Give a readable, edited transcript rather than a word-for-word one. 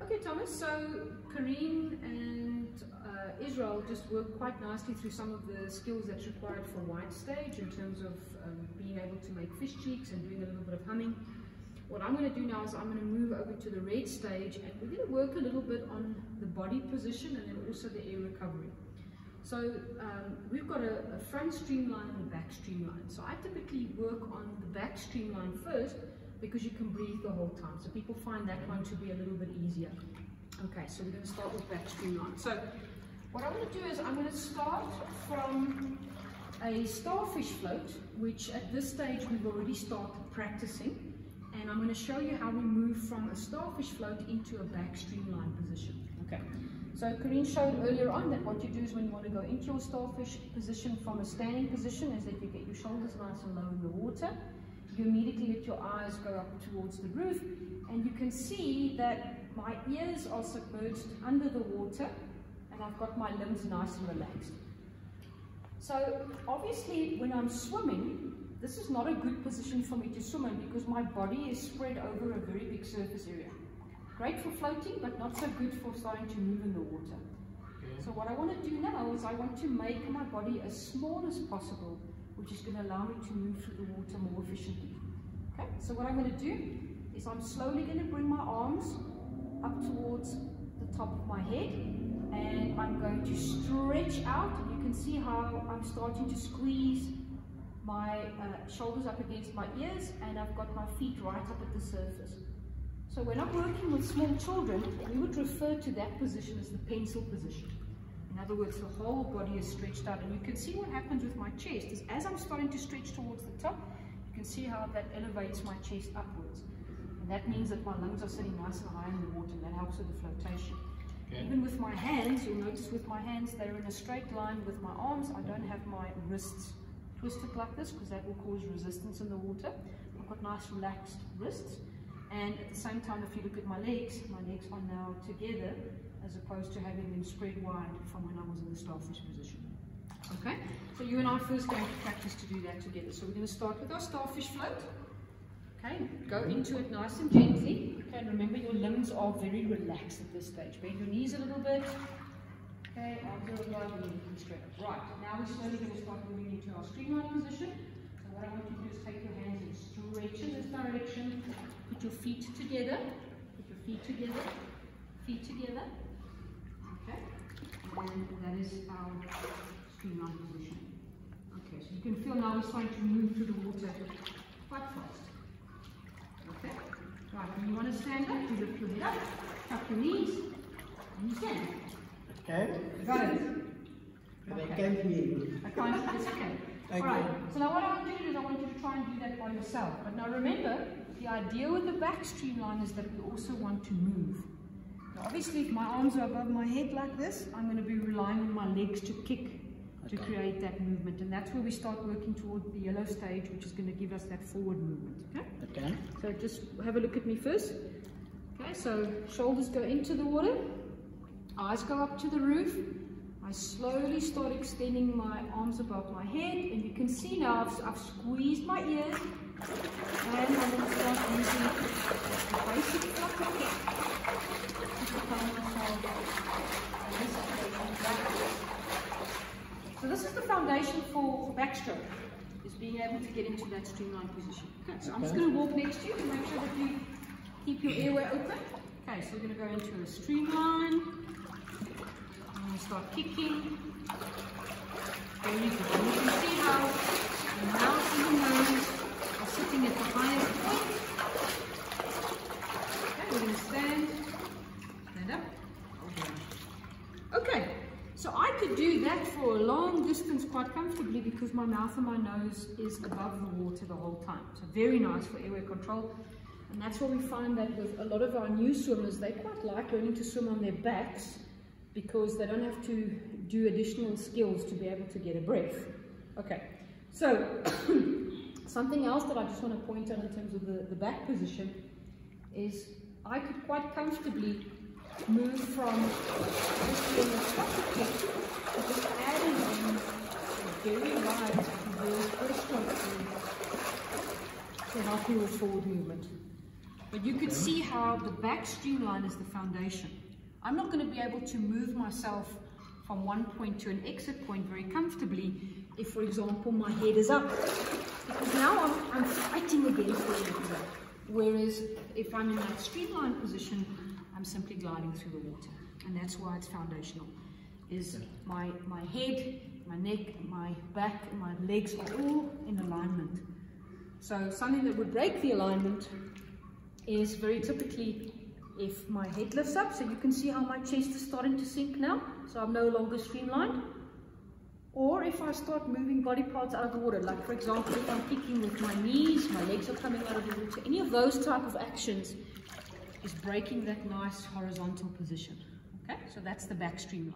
Okay, Thomas, so Colleen and Israel just work quite nicely through some of the skills that's required for white stage in terms of being able to make fish cheeks and doing a little bit of humming. What I'm going to do now is I'm going to move over to the red stage, and we're going to work a little bit on the body position and then also the air recovery. So we've got a front streamline and a back streamline. So I typically work on the back streamline first because you can breathe the whole time. So people find that one to be a little bit easier. Okay, so we're going to start with back streamline. So what I'm going to do is I'm going to start from a starfish float, which at this stage we've already started practicing. And I'm going to show you how we move from a starfish float into a back streamline position. Okay. So Colleen showed earlier on that what you do is when you want to go into your starfish position from a standing position is that you get your shoulders nice and low in the water. You immediately let your eyes go up towards the roof, and you can see that my ears are submerged under the water and I've got my limbs nice and relaxed. So obviously when I'm swimming, this is not a good position for me to swim in because my body is spread over a very big surface area. Great for floating, but not so good for starting to move in the water. So what I want to do now is I want to make my body as small as possible, which is going to allow me to move through the water more efficiently. Okay, so what I'm going to do is I'm slowly going to bring my arms up towards the top of my head, and I'm going to stretch out, and you can see how I'm starting to squeeze my shoulders up against my ears, and I've got my feet right up at the surface. So when I'm working with small children, we would refer to that position as the pencil position. In other words, the whole body is stretched out, and you can see what happens with my chest is as I'm starting to stretch towards the top, you can see how that elevates my chest upwards. And that means that my lungs are sitting nice and high in the water, and that helps with the flotation. Okay. Even with my hands, you'll notice with my hands, they're in a straight line. With my arms, I don't have my wrists twisted like this because that will cause resistance in the water. I've got nice relaxed wrists, and at the same time, if you look at my legs are now together as opposed to having them spread wide from when I was in the starfish position. Okay, so you and I are first going to practice to do that together. So we're going to start with our starfish float. Okay, go into it nice and gently. Okay, and remember your limbs are very relaxed at this stage. Bend your knees a little bit. Okay, arms are wide and looking straight up. Right, now we're slowly going to start moving into our streamline position. So what I want you to do is take your hands and stretch in this direction. Put your feet together. Put your feet together. Feet together. Okay, and that is our streamline position. Okay, so you can feel now we're starting to move through the water quite fast. Okay, right, when you want to stand up, you lift your head up, tuck your knees, and you stand. Okay. Got it? But I can't hear you. I can't, it's okay. Alright, so now what I want you to do is I want you to try and do that by yourself. But now remember, the idea with the back streamline is that we also want to move. Now obviously if my arms are above my head like this, I'm going to be relying on my legs to kick to create that movement. And that's where we start working toward the yellow stage, which is going to give us that forward movement. Okay? Okay. So just have a look at me first. Okay, so shoulders go into the water. Eyes go up to the roof. I slowly start extending my arms above my head, and you can see now I've squeezed my ears, and I'm going to start using the basic flutter kick to propel myself in this direction. So this is the foundation for backstroke, is being able to get into that streamline position. Okay, so I'm just going to walk next to you to make sure that you keep your airway open. Okay, so we're going to go into a streamline. I'm going to start kicking. Very good. And you can see how the mouth and the nose are sitting at the highest point. Okay, we're going to stand up. Okay, so I could do that for a long distance quite comfortably because my mouth and my nose is above the water the whole time. So very nice for airway control. And that's what we find that with a lot of our new swimmers, they quite like learning to swim on their backs because they don't have to do additional skills to be able to get a breath. Okay, so something else that I just want to point out in terms of the back position is I could quite comfortably move from just doing a flutter kick to just adding in a very wide reverse breaststroke to help you with forward movement. But you could see how the back streamline is the foundation. I'm not going to be able to move myself from one point to an exit point very comfortably if, for example, my head is up. Because now I'm fighting against the water. Whereas if I'm in that streamline position, I'm simply gliding through the water. And that's why it's foundational. Is my head, my neck, my back, and my legs are all in alignment. So something that would break the alignment is very typically if my head lifts up, so you can see how my chest is starting to sink now, so I'm no longer streamlined. Or if I start moving body parts out of the water, like for example if I'm kicking with my knees, my legs are coming out of the water, any of those type of actions is breaking that nice horizontal position. Okay, so that's the back streamline.